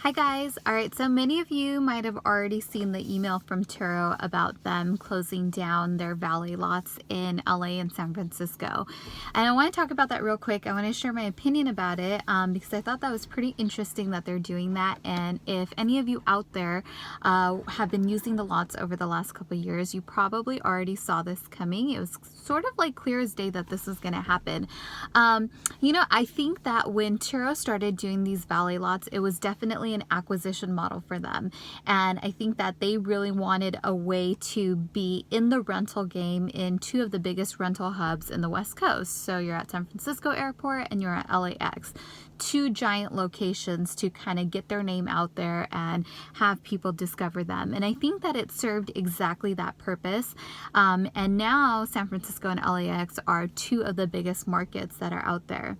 Hi guys. All right, so many of you might have already seen the email from Turo about them closing down their valet lots in LA and San Francisco. And I want to talk about that real quick. I want to share my opinion about it because I thought that was pretty interesting that they're doing that. And if any of you out there have been using the lots over the last couple of years, you probably already saw this coming. It was sort of like clear as day that this was going to happen. I think that when Turo started doing these valet lots, it was definitely an acquisition model for them. And I think that they really wanted a way to be in the rental game in two of the biggest rental hubs in the West Coast. So you're at San Francisco Airport and you're at LAX. Two giant locations to kind of get their name out there and have people discover them. And I think that it served exactly that purpose. And now San Francisco and LAX are two of the biggest markets that are out there.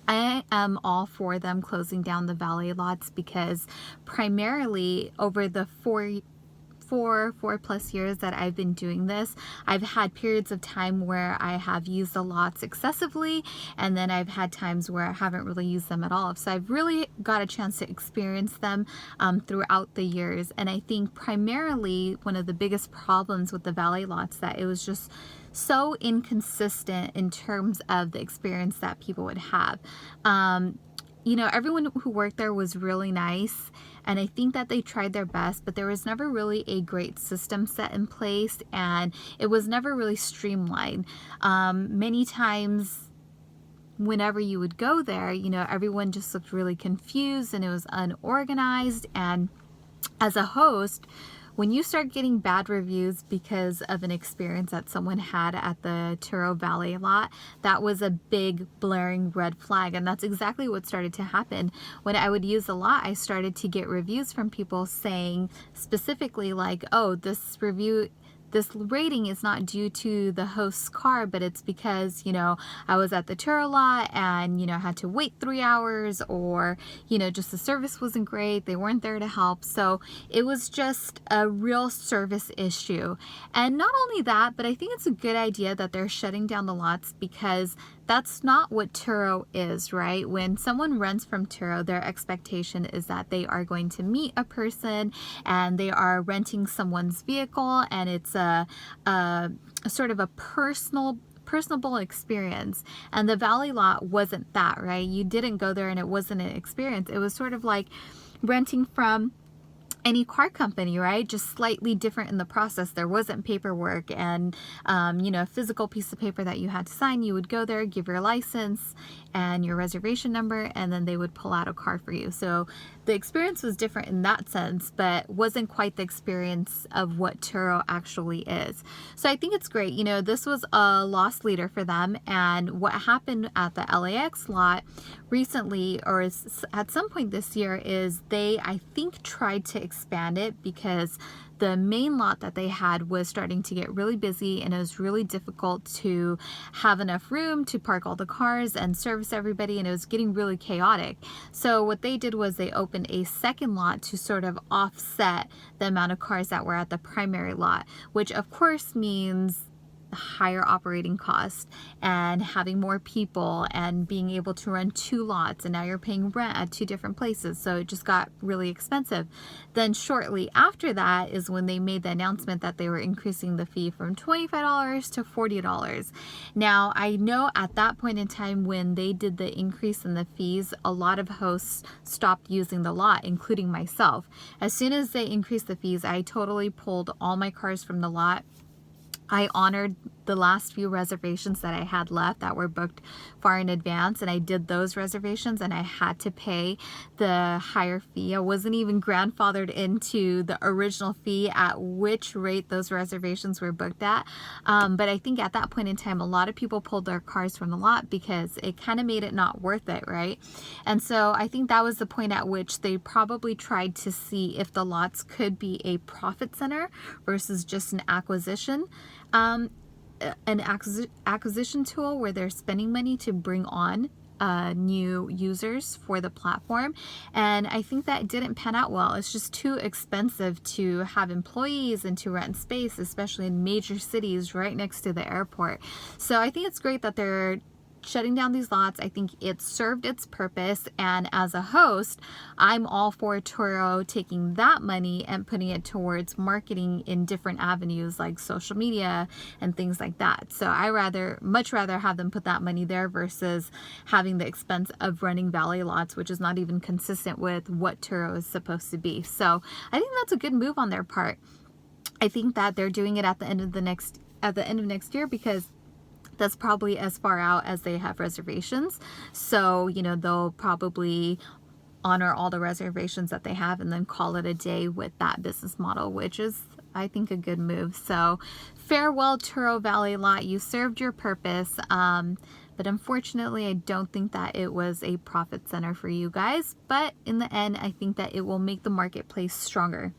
I am all for them closing down the valet lots because primarily over the four plus years that I've been doing this, I've had periods of time where I have used the lots excessively, and then I've had times where I haven't really used them at all. So I've really got a chance to experience them throughout the years. And I think primarily one of the biggest problems with the valet lots that it was just so inconsistent in terms of the experience that people would have. Everyone who worked there was really nice, and I think that they tried their best, but there was never really a great system set in place, and it was never really streamlined. Many times whenever you would go there, everyone just looked really confused and it was unorganized. And as a host, when you start getting bad reviews because of an experience that someone had at the Turo Valet lot, that was a big blaring red flag. And that's exactly what started to happen. When I would use the lot, I started to get reviews from people saying specifically like, oh, this rating is not due to the host's car, but it's because, I was at the Turo lot and, I had to wait 3 hours, or, just the service wasn't great. They weren't there to help. So it was just a real service issue. And not only that, but I think it's a good idea that they're shutting down the lots because that's not what Turo is, right? When someone rents from Turo, their expectation is that they are going to meet a person and they are renting someone's vehicle, and it's a sort of a personable experience. And the valet lot wasn't that, right? You didn't go there and it wasn't an experience. It was sort of like renting from any car company, right? Just slightly different in the process. There wasn't paperwork and, a physical piece of paper that you had to sign. You would go there, give your license and your reservation number, and then they would pull out a car for you. So the experience was different in that sense, but wasn't quite the experience of what Turo actually is. So I think it's great. This was a loss leader for them. And what happened at the LAX lot recently, or at some point this year, is they, I think, tried to expand it because the main lot that they had was starting to get really busy, and it was really difficult to have enough room to park all the cars and service everybody, and it was getting really chaotic. So what they did was they opened a second lot to sort of offset the amount of cars that were at the primary lot, which of course means higher operating costs and having more people and being able to run two lots, and now you're paying rent at two different places, so it just got really expensive. Then shortly after that is when they made the announcement that they were increasing the fee from $25 to $40. Now I know at that point in time when they did the increase in the fees, a lot of hosts stopped using the lot, including myself. As soon as they increased the fees, I totally pulled all my cars from the lot. I honored the last few reservations that I had left that were booked far in advance, and I did those reservations, and I had to pay the higher fee. I wasn't even grandfathered into the original fee at which rate those reservations were booked at. But I think at that point in time, a lot of people pulled their cars from the lot because it kind of made it not worth it, right? And so I think that was the point at which they probably tried to see if the lots could be a profit center versus just an acquisition tool where they're spending money to bring on new users for the platform. And I think that didn't pan out well. It's just too expensive to have employees and to rent space, especially in major cities right next to the airport. So I think it's great that they're shutting down these lots, I think it served its purpose, and as a host, I'm all for Turo taking that money and putting it towards marketing in different avenues like social media and things like that. So I much rather have them put that money there versus having the expense of running valet lots, which is not even consistent with what Turo is supposed to be. So I think that's a good move on their part. I think that they're doing it at the end of next year because that's probably as far out as they have reservations. So, you know, they'll probably honor all the reservations that they have and then call it a day with that business model, which is, I think, a good move. So farewell, Turo Valet Lot. You served your purpose. But unfortunately, I don't think that it was a profit center for you guys. But in the end, I think that it will make the marketplace stronger.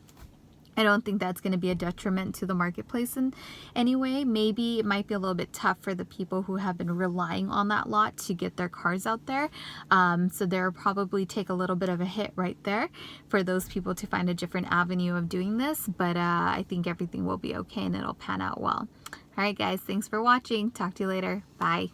I don't think that's going to be a detriment to the marketplace in any way. Maybe it might be a little bit tough for the people who have been relying on that lot to get their cars out there. So they'll probably take a little bit of a hit right there for those people to find a different avenue of doing this. But I think everything will be okay and it'll pan out well. All right, guys, thanks for watching. Talk to you later. Bye.